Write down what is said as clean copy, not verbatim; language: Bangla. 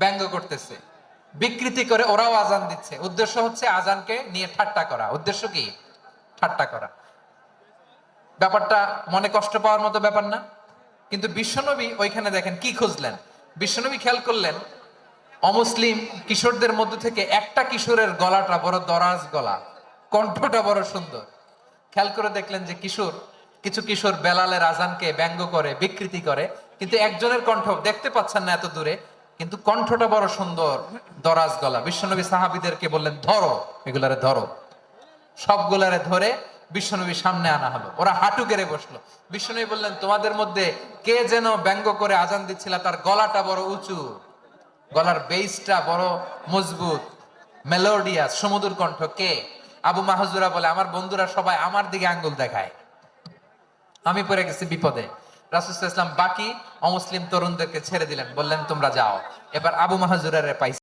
ব্যঙ্গ করতেছে, বিকৃতি করে ওরাও আজান দিচ্ছে। উদ্দেশ্য হচ্ছে আজানকে নিয়ে ঠাট্টা করা। উদ্দেশ্য কি? ঠাট্টা করা। ব্যাপারটা মনে কষ্ট পাওয়ার মতো ব্যাপার না? কিন্তু বিশ্বনবী ওইখানে দেখেন কি খুঁজলেন। বিশ্বনবী খেয়াল করলেন অমুসলিম কিশোরদের মধ্যে থেকে একটা কিশোরের গলাটা বড় দরাজ গলা, কণ্ঠটা বড় সুন্দর। খেয়াল করে দেখলেন যে কিছু কিশোর বেলালের আজানকে ব্যঙ্গ করে, বিকৃতি করে, কিন্তু একজনের কণ্ঠ দেখতে পাচ্ছেন না এত দূরে, কিন্তু কণ্ঠটা বড় সুন্দর, দরাজ গলা। বিশ্বনবী সাহাবীদেরকে বললেন, ধরো, এগুলারে ধরো। সবগুলারে ধরে বিশ্বনবীর সামনে আনা হলো। ওরা হাঁটু গেড়ে বসলো। বিশ্বনবী বললেন, তোমাদের মধ্যে কে যেন ব্যঙ্গ করে আজান দিচ্ছিল, তার গলাটা বড় উঁচু, গলার বেসটা বড় মজবুত, মেলোডিয়াস, সমুদ্র কণ্ঠ। কে? আবু মাহজুরা বলে, আমার বন্ধুরা সবাই আমার দিকে আঙ্গুল দেখায়, আমি পড়ে গেছি বিপদে। রাসূল সাল্লাল্লাহু আলাইহি ওয়াসাল্লাম বাকি অমুসলিম তরুণদেরকে ছেড়ে দিলেন, বললেন তোমরা যাও। এবার আবু মাহজুরারে পাইছে।